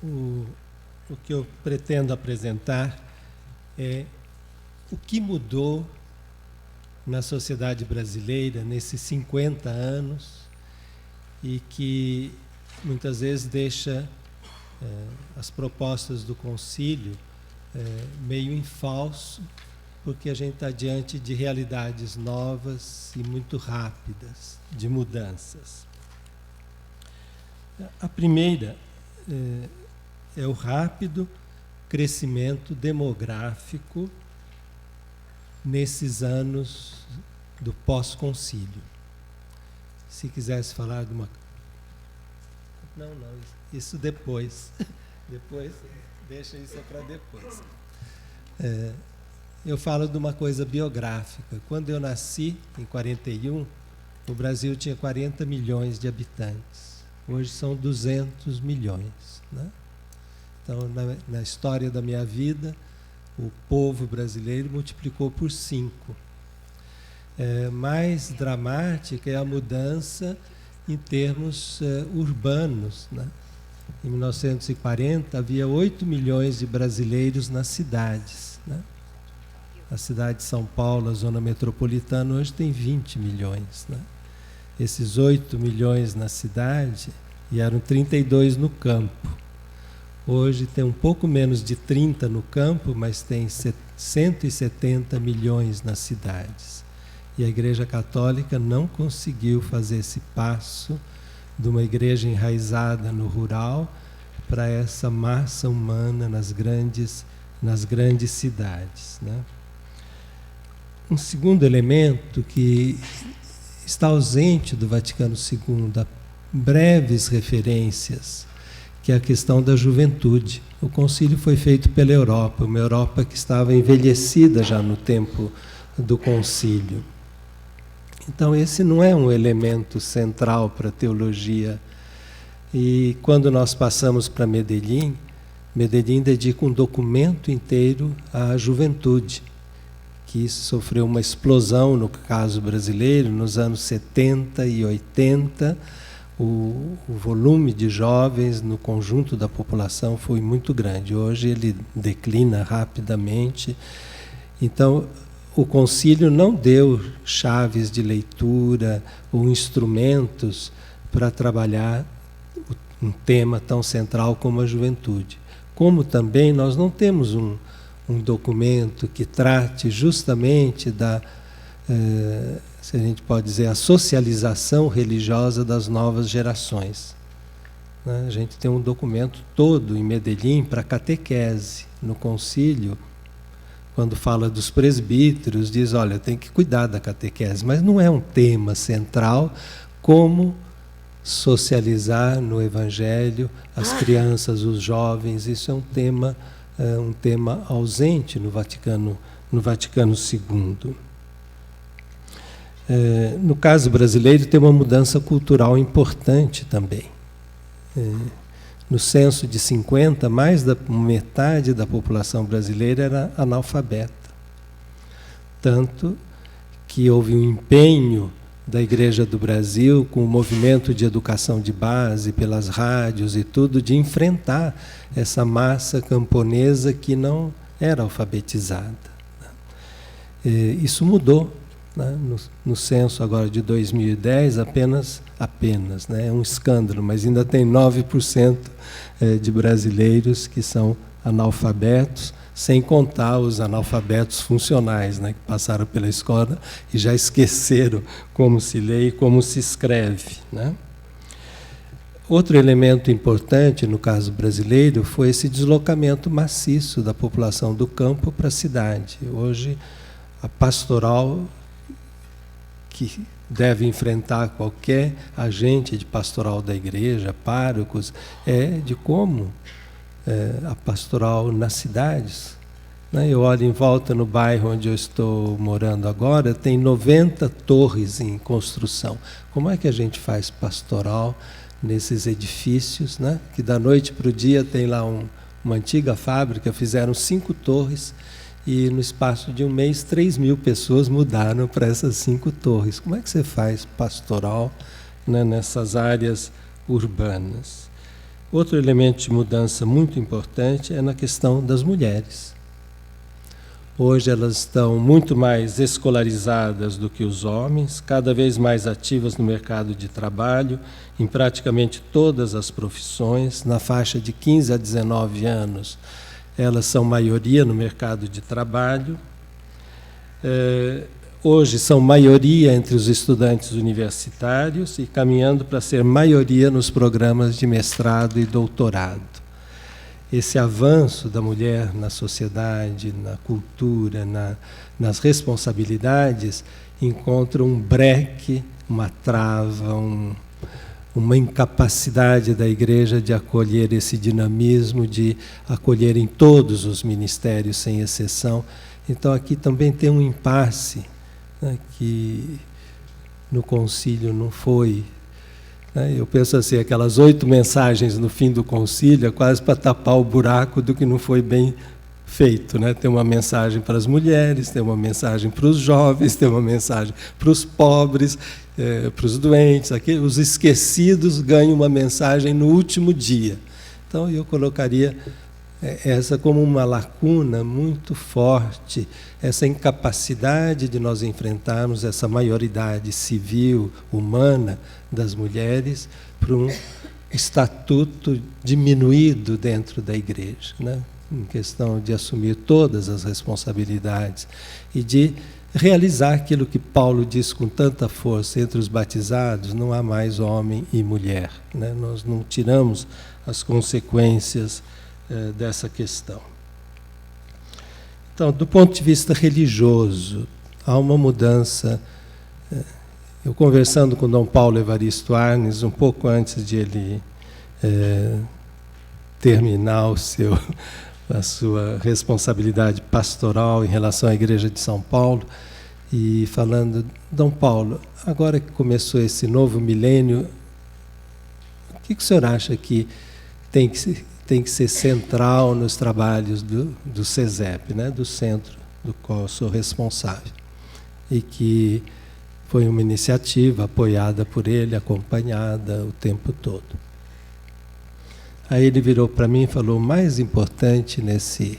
o que eu pretendo apresentar é o que mudou na sociedade brasileira nesses 50 anos e que muitas vezes deixa as propostas do concílio meio em falso, porque a gente está diante de realidades novas e muito rápidas, de mudanças. A primeira é o rápido crescimento demográfico nesses anos do pós-concílio. Se quisesse falar de uma... Não, isso depois. Depois, deixa isso para depois. Eu falo de uma coisa biográfica. Quando eu nasci, em 41, o Brasil tinha 40 milhões de habitantes. Hoje são 200 milhões. Né? Então, na história da minha vida, o povo brasileiro multiplicou por 5. Mais dramática é a mudança em termos urbanos. Né? Em 1940, havia 8 milhões de brasileiros nas cidades. Né? A cidade de São Paulo, a zona metropolitana, hoje tem 20 milhões. Né? Esses 8 milhões na cidade, e eram 32 no campo. Hoje tem um pouco menos de 30 no campo, mas tem 170 milhões nas cidades. E a Igreja Católica não conseguiu fazer esse passo de uma igreja enraizada no rural para essa massa humana nas grandes cidades. Né? Um segundo elemento que está ausente do Vaticano II, há breves referências, que é a questão da juventude. O concílio foi feito pela Europa, uma Europa que estava envelhecida já no tempo do concílio. Então esse não é um elemento central para a teologia. E quando nós passamos para Medellín dedica um documento inteiro à juventude, que isso sofreu uma explosão no caso brasileiro, nos anos 70 e 80, o volume de jovens no conjunto da população foi muito grande. Hoje ele declina rapidamente. Então, o concílio não deu chaves de leitura ou instrumentos para trabalhar um tema tão central como a juventude. Como também nós não temos um documento que trate justamente da, se a gente pode dizer, a socialização religiosa das novas gerações. Né? A gente tem um documento todo em Medellín para catequese. No concílio, quando fala dos presbíteros, diz, olha, tem que cuidar da catequese, mas não é um tema central como socializar no Evangelho as crianças, os jovens. Isso é um tema ausente no Vaticano II. No caso brasileiro, tem uma mudança cultural importante também. No censo de 50, mais da metade da população brasileira era analfabeta. Tanto que houve um empenho da Igreja do Brasil, com o movimento de educação de base, pelas rádios e tudo, de enfrentar essa massa camponesa que não era alfabetizada. Isso mudou. Né? No censo agora de 2010, apenas, né? É um escândalo, mas ainda tem 9% de brasileiros que são analfabetos, sem contar os analfabetos funcionais, né? Que passaram pela escola e já esqueceram como se lê e como se escreve. Né? Outro elemento importante no caso brasileiro foi esse deslocamento maciço da população do campo para a cidade. Hoje, a pastoral que deve enfrentar qualquer agente de pastoral da igreja, párocos, é de como a pastoral nas cidades. Né? Eu olho em volta no bairro onde eu estou morando agora, tem 90 torres em construção. Como é que a gente faz pastoral nesses edifícios, né? Que da noite para o dia tem lá uma antiga fábrica, fizeram 5 torres, e no espaço de um mês 3.000 pessoas mudaram para essas 5 torres. Como é que você faz pastoral, né, nessas áreas urbanas? Outro elemento de mudança muito importante é na questão das mulheres. Hoje elas estão muito mais escolarizadas do que os homens, cada vez mais ativas no mercado de trabalho, em praticamente todas as profissões. Na faixa de 15 a 19 anos, elas são maioria no mercado de trabalho. Hoje são maioria entre os estudantes universitários e caminhando para ser maioria nos programas de mestrado e doutorado. Esse avanço da mulher na sociedade, na cultura, nas responsabilidades, encontra um breque, uma trava, uma incapacidade da Igreja de acolher esse dinamismo, de acolher em todos os ministérios, sem exceção. Então aqui também tem um impasse, né, que no concílio não foi... Eu penso assim, aquelas 8 mensagens no fim do concílio é quase para tapar o buraco do que não foi bem feito, né? Tem uma mensagem para as mulheres, tem uma mensagem para os jovens, tem uma mensagem para os pobres, para os doentes. Aqui, os esquecidos ganham uma mensagem no último dia. Então eu colocaria essa como uma lacuna muito forte, essa incapacidade de nós enfrentarmos essa maioridade civil, humana das mulheres para um estatuto diminuído dentro da Igreja, né? Em questão de assumir todas as responsabilidades e de realizar aquilo que Paulo diz com tanta força: entre os batizados não há mais homem e mulher, né? Nós não tiramos as consequências dessa questão. Então, do ponto de vista religioso, há uma mudança. Eu conversando com Dom Paulo Evaristo Arnes, um pouco antes de ele terminar a sua responsabilidade pastoral em relação à Igreja de São Paulo, e falando: Dom Paulo, agora que começou esse novo milênio, o que o senhor acha que tem que ser central nos trabalhos do CESEP, né, do centro do qual eu sou responsável, e que foi uma iniciativa apoiada por ele, acompanhada o tempo todo. Aí ele virou para mim e falou: o mais importante nesse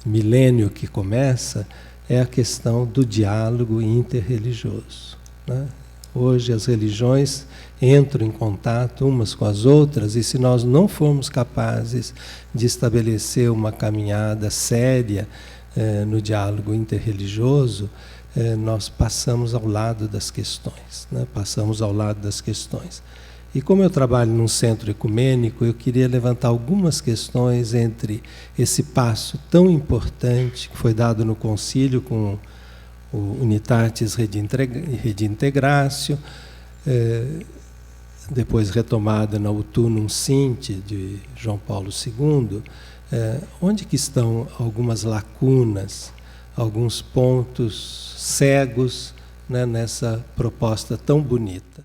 milênio que começa é a questão do diálogo interreligioso, né? Hoje as religiões entram em contato umas com as outras, e se nós não formos capazes de estabelecer uma caminhada séria no diálogo interreligioso, nós passamos ao lado das questões, né? Passamos ao lado das questões. E como eu trabalho num centro ecumênico, eu queria levantar algumas questões entre esse passo tão importante que foi dado no concílio com o Unitatis Redintegratio, depois retomada na Autunum Sinte de João Paulo II, onde que estão algumas lacunas, alguns pontos cegos, né, nessa proposta tão bonita.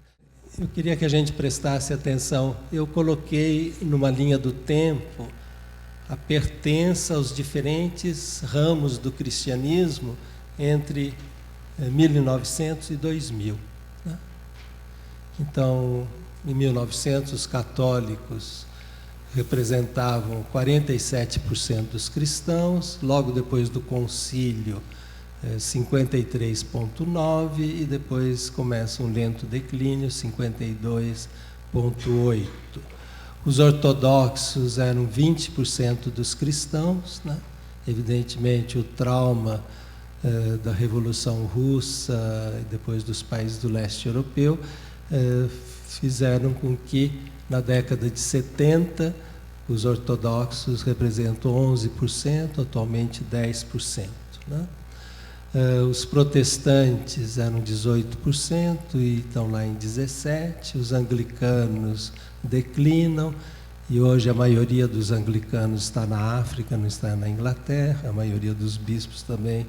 Eu queria que a gente prestasse atenção. Eu coloquei numa linha do tempo a pertença aos diferentes ramos do cristianismo entre 1900 e 2000. Né? Então, em 1900, os católicos representavam 47% dos cristãos, logo depois do concílio, 53,9%, e depois começa um lento declínio, 52,8%. Os ortodoxos eram 20% dos cristãos, né? Evidentemente, o trauma da Revolução Russa e depois dos países do leste europeu fizeram com que, na década de 70, os ortodoxos representam 11%, atualmente 10%. Né? Os protestantes eram 18% e estão lá em 17%. Os anglicanos declinam, e hoje a maioria dos anglicanos está na África, não está na Inglaterra. A maioria dos bispos também,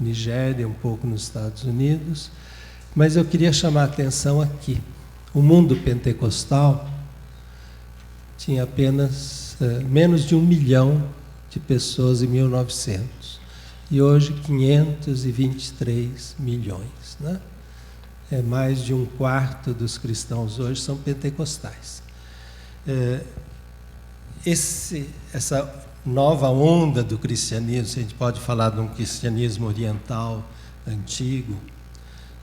Nigéria, um pouco nos Estados Unidos. Mas eu queria chamar a atenção aqui. O mundo pentecostal tinha apenas menos de 1 milhão de pessoas em 1900. E hoje 523 milhões. Né? Mais de 1/4 dos cristãos hoje são pentecostais. essa nova onda do cristianismo, se a gente pode falar de um cristianismo oriental antigo,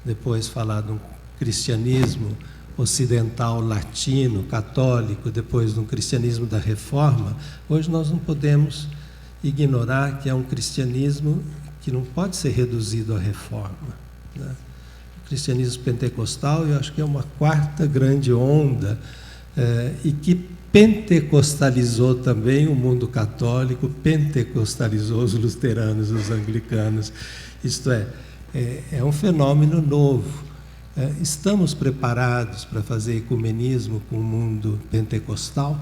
depois falar de um cristianismo ocidental latino, católico, depois de um cristianismo da Reforma, hoje nós não podemos ignorar que é um cristianismo que não pode ser reduzido à Reforma, né? O cristianismo pentecostal, eu acho que é uma quarta grande onda, e que pentecostalizou também o mundo católico, pentecostalizou os luteranos, os anglicanos. Isto é um fenômeno novo. Estamos preparados para fazer ecumenismo com o mundo pentecostal?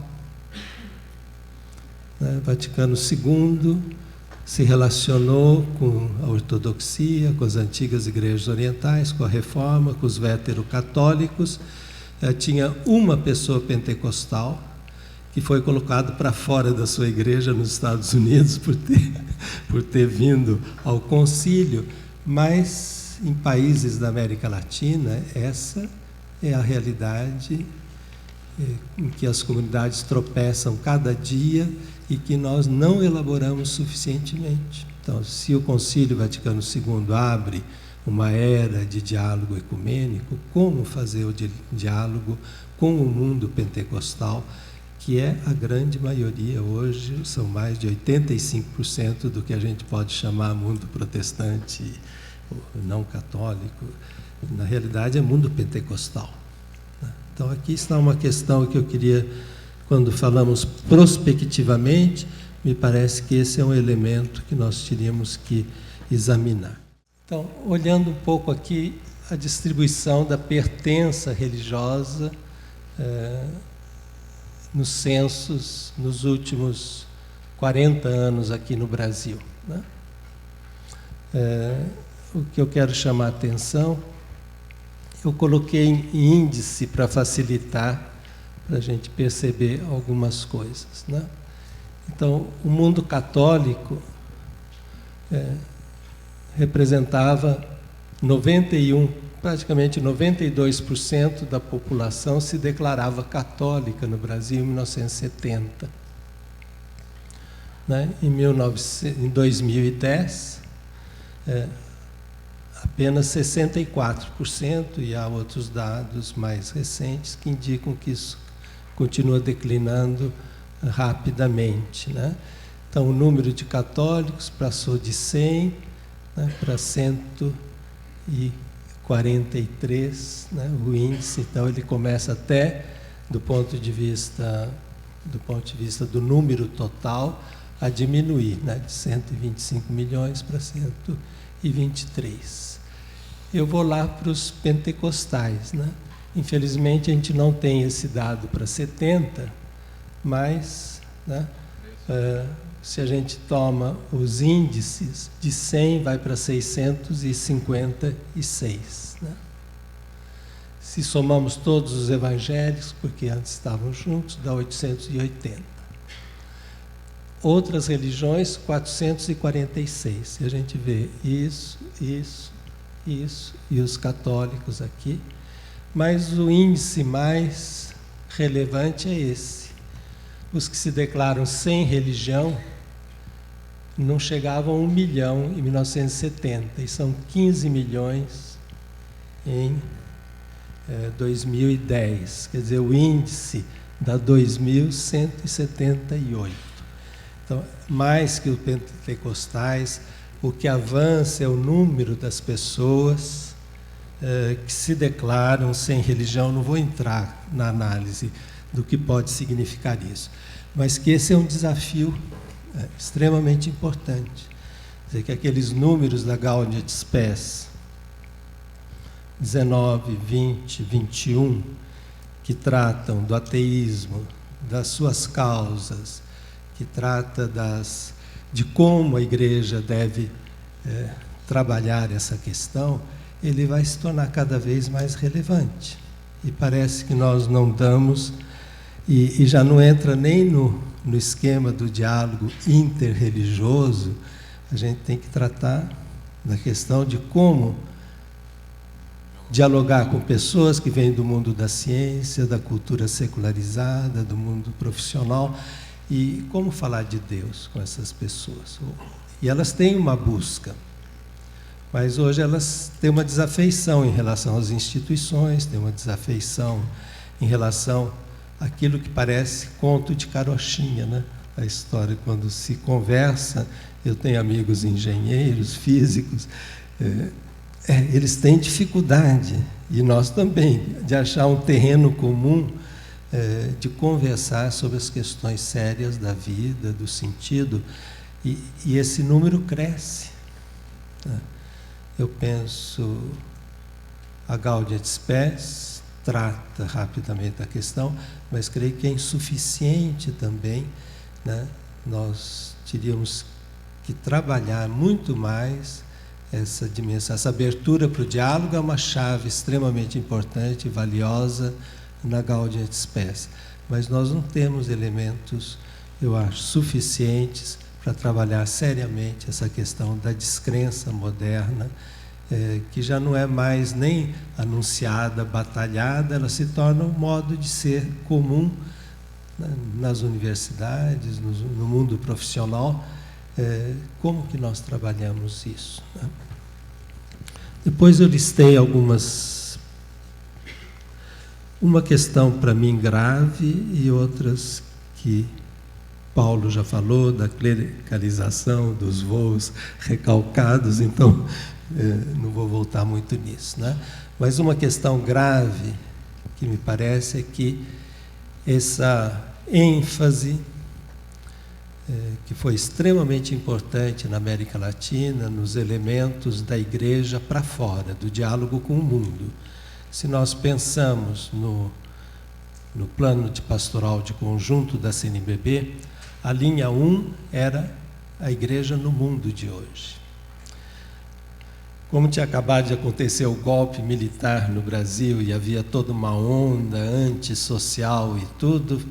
Vaticano II se relacionou com a ortodoxia, com as antigas igrejas orientais, com a Reforma, com os veterocatólicos. Tinha uma pessoa pentecostal que foi colocado para fora da sua igreja nos Estados Unidos por ter vindo ao concílio, mas em países da América Latina, essa é a realidade em que as comunidades tropeçam cada dia e que nós não elaboramos suficientemente. Então, se o Concílio Vaticano II abre uma era de diálogo ecumênico, como fazer o diálogo com o mundo pentecostal, que é a grande maioria hoje, são mais de 85% do que a gente pode chamar mundo protestante, não católico, na realidade é mundo pentecostal. Então aqui está uma questão que eu queria, quando falamos prospectivamente, me parece que esse é um elemento que nós teríamos que examinar. Então, olhando um pouco aqui a distribuição da pertença religiosa nos censos nos últimos 40 anos aqui no Brasil, né? O que eu quero chamar a atenção, eu coloquei em índice para facilitar, para a gente perceber algumas coisas, né? Então, o mundo católico representava praticamente 92% da população se declarava católica no Brasil em 1970. Né? Em 2010, apenas 64%, e há outros dados mais recentes que indicam que isso continua declinando rapidamente, né? Então, o número de católicos passou de 100, né, para 143, né, o índice. Então, ele começa até, do ponto de vista do número total, a diminuir, né, de 125 milhões para 123. Eu vou lá para os pentecostais, né? Infelizmente, a gente não tem esse dado para 70, mas, né, se a gente toma os índices, de 100 vai para 656. Né? Se somamos todos os evangélicos, porque antes estavam juntos, dá 880. Outras religiões, 446. Se a gente vê isso, e os católicos aqui, mas o índice mais relevante é esse. Os que se declaram sem religião não chegavam a 1 milhão em 1970, e são 15 milhões em 2010. Quer dizer, o índice dá 2.178. Então, mais que os pentecostais, o que avança é o número das pessoas que se declaram sem religião. Não vou entrar na análise do que pode significar isso, mas que esse é um desafio extremamente importante. Quer dizer, que aqueles números da Gaudium et Spes 19, 20, 21, que tratam do ateísmo, das suas causas, que trata de como a igreja deve trabalhar essa questão, ele vai se tornar cada vez mais relevante. E parece que nós não damos, e já não entra nem no esquema do diálogo interreligioso. A gente tem que tratar da questão de como dialogar com pessoas que vêm do mundo da ciência, da cultura secularizada, do mundo profissional, E como falar de Deus com essas pessoas? E elas têm uma busca, mas hoje elas têm uma desafeição em relação às instituições, têm uma desafeição em relação àquilo que parece conto de carochinha, né? A história, quando se conversa, eu tenho amigos engenheiros, físicos, eles têm dificuldade, e nós também, de achar um terreno comum, de conversar sobre as questões sérias da vida, do sentido, e esse número cresce. Eu penso, a Gaudium et Spes trata rapidamente a questão, mas creio que é insuficiente também, né? Nós teríamos que trabalhar muito mais essa dimensão. Essa abertura para o diálogo é uma chave extremamente importante e valiosa na Gaudium et Spes, mas nós não temos elementos, eu acho, suficientes para trabalhar seriamente essa questão da descrença moderna, que já não é mais nem anunciada, batalhada, ela se torna um modo de ser comum, né, nas universidades, no mundo profissional. Como que nós trabalhamos isso, né? Depois eu listei uma questão para mim grave e outras que Paulo já falou, da clericalização dos voos recalcados, então não vou voltar muito nisso, né? Mas uma questão grave que me parece é que essa ênfase que foi extremamente importante na América Latina, nos elementos da igreja para fora, do diálogo com o mundo. Se nós pensamos no plano de pastoral de conjunto da CNBB, a linha 1 era a igreja no mundo de hoje. Como tinha acabado de acontecer o golpe militar no Brasil e havia toda uma onda antissocial e tudo,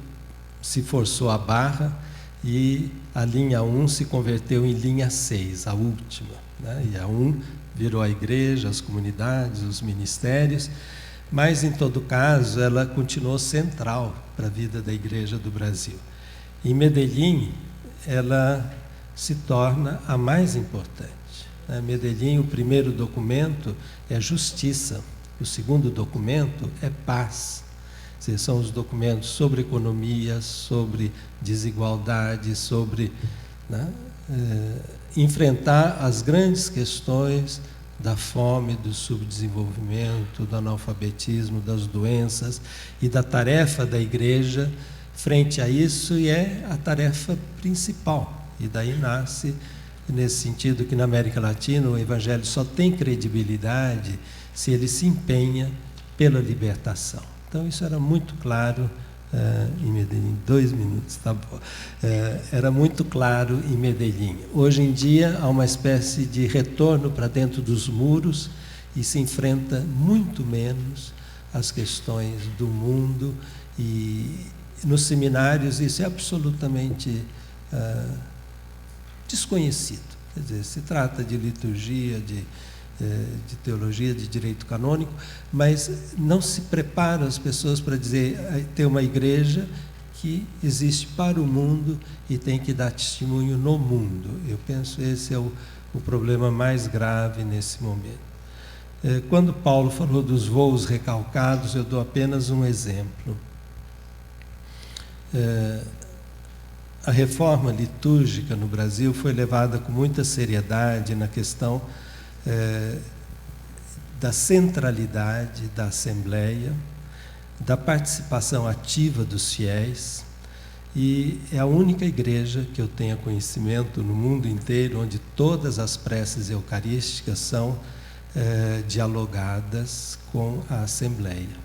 se forçou a barra e a linha 1 se converteu em linha 6, a última, né? E a 1 virou a igreja, as comunidades, os ministérios, mas, em todo caso, ela continuou central para a vida da igreja do Brasil. Em Medellín, ela se torna a mais importante. Em Medellín, o primeiro documento é justiça, o segundo documento é paz. São os documentos sobre economia, sobre desigualdade, sobre, né, enfrentar as grandes questões da fome, do subdesenvolvimento, do analfabetismo, das doenças e da tarefa da igreja frente a isso, e é a tarefa principal. E daí nasce, nesse sentido, que na América Latina o Evangelho só tem credibilidade se ele se empenha pela libertação. Então, isso era muito claro em Medellín. 2 minutos, tá bom. Era muito claro em Medellín. Hoje em dia, há uma espécie de retorno para dentro dos muros e se enfrenta muito menos as questões do mundo. E nos seminários isso é absolutamente desconhecido. Quer dizer, se trata de liturgia, de teologia, de direito canônico, mas não se prepara as pessoas para dizer, ter uma igreja que existe para o mundo e tem que dar testemunho no mundo. Eu penso que esse é o problema mais grave nesse momento. Quando Paulo falou dos voos recalcados, eu dou apenas um exemplo. A reforma litúrgica no Brasil foi levada com muita seriedade na questão da centralidade da Assembleia, da participação ativa dos fiéis, e é a única igreja que eu tenha conhecimento no mundo inteiro onde todas as preces eucarísticas são dialogadas com a Assembleia.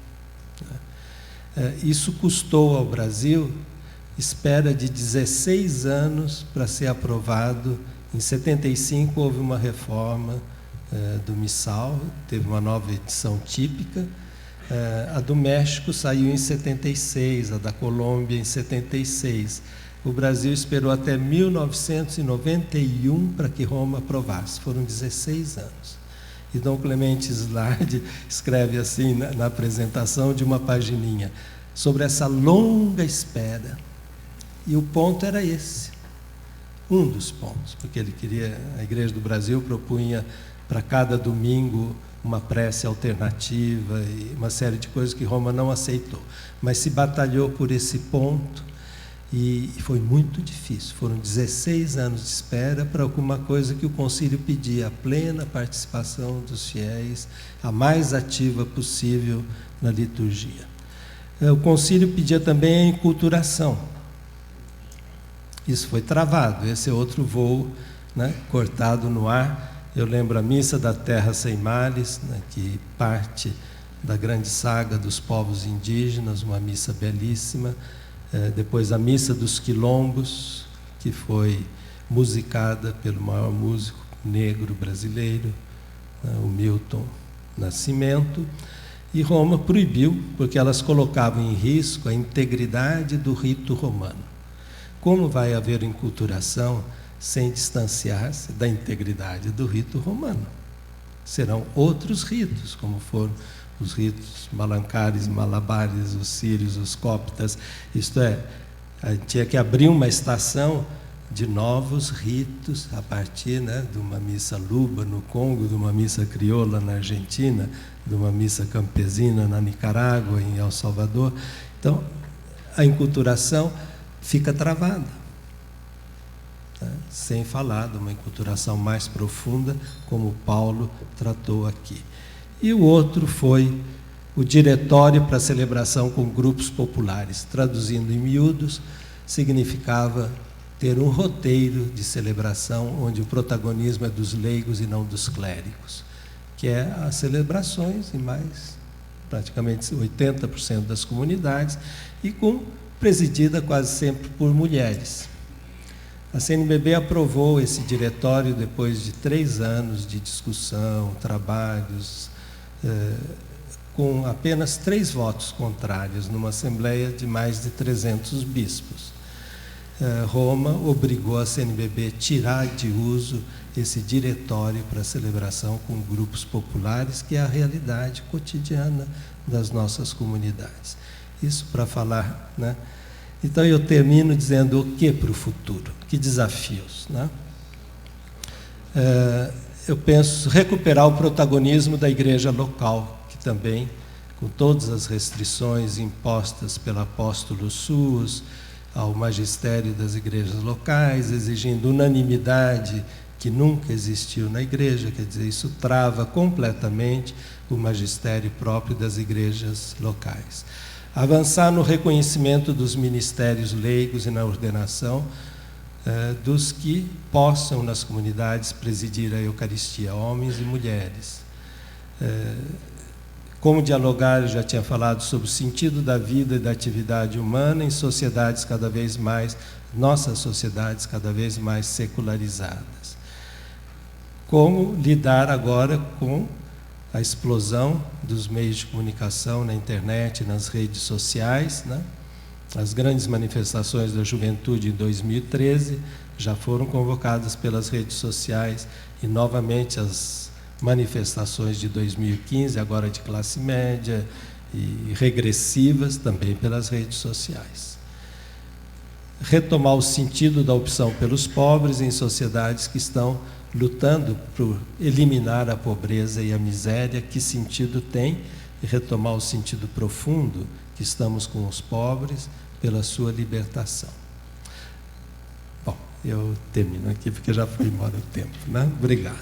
Isso custou ao Brasil espera de 16 anos para ser aprovado. Em 75 houve uma reforma do missal, teve uma nova edição típica. A do México saiu em 76, a da Colômbia em 76. O Brasil esperou até 1991 para que Roma aprovasse. Foram 16 anos. E Dom Clemente Slardi escreve assim na apresentação de uma pagininha, sobre essa longa espera. E o ponto era esse, um dos pontos, porque ele queria, a Igreja do Brasil propunha para cada domingo uma prece alternativa e uma série de coisas que Roma não aceitou. Mas se batalhou por esse ponto e foi muito difícil. Foram 16 anos de espera para alguma coisa que o concílio pedia, a plena participação dos fiéis, a mais ativa possível na liturgia. O concílio pedia também a enculturação. Isso foi travado, esse é outro voo, né, cortado no ar. Eu lembro a Missa da Terra Sem Males, né, que parte da grande saga dos povos indígenas, uma missa belíssima. Depois a Missa dos Quilombos, que foi musicada pelo maior músico negro brasileiro, o Milton Nascimento. E Roma proibiu, porque elas colocavam em risco a integridade do rito romano. Como vai haver enculturação sem distanciar-se da integridade do rito romano? Serão outros ritos, como foram os ritos malancares, malabares, os sírios, os coptas. Isto é, tinha que abrir uma estação de novos ritos a partir, né, de uma missa luba no Congo, de uma missa crioula na Argentina, de uma missa campesina na Nicarágua, em El Salvador. Então, a enculturação fica travada, né? Sem falar de uma enculturação mais profunda, como Paulo tratou aqui. E o outro foi o diretório para celebração com grupos populares. Traduzindo em miúdos, significava ter um roteiro de celebração onde o protagonismo é dos leigos e não dos clérigos, que é as celebrações em mais praticamente 80% das comunidades e presidida quase sempre por mulheres. A CNBB aprovou esse diretório depois de 3 anos de discussão, trabalhos, com apenas 3 votos contrários, numa assembleia de mais de 300 bispos. Roma obrigou a CNBB a tirar de uso esse diretório para celebração com grupos populares, que é a realidade cotidiana das nossas comunidades. Isso para falar, né? Então eu termino dizendo o que para o futuro, que desafios, né? Eu penso recuperar o protagonismo da igreja local, que também, com todas as restrições impostas pelo apóstolo Suas ao magistério das igrejas locais, exigindo unanimidade que nunca existiu na igreja, quer dizer, isso trava completamente o magistério próprio das igrejas locais. Avançar no reconhecimento dos ministérios leigos e na ordenação dos que possam nas comunidades presidir a Eucaristia, homens e mulheres. Como dialogar, eu já tinha falado sobre o sentido da vida e da atividade humana em sociedades cada vez mais, nossas sociedades cada vez mais secularizadas. Como lidar agora com a explosão dos meios de comunicação na internet, nas redes sociais, né? As grandes manifestações da juventude em 2013 já foram convocadas pelas redes sociais e novamente as manifestações de 2015, agora de classe média e regressivas, também pelas redes sociais. Retomar o sentido da opção pelos pobres em sociedades que estão lutando por eliminar a pobreza e a miséria, que sentido tem? E retomar o sentido profundo que estamos com os pobres pela sua libertação. Bom, eu termino aqui porque já foi embora o tempo, né? Obrigado.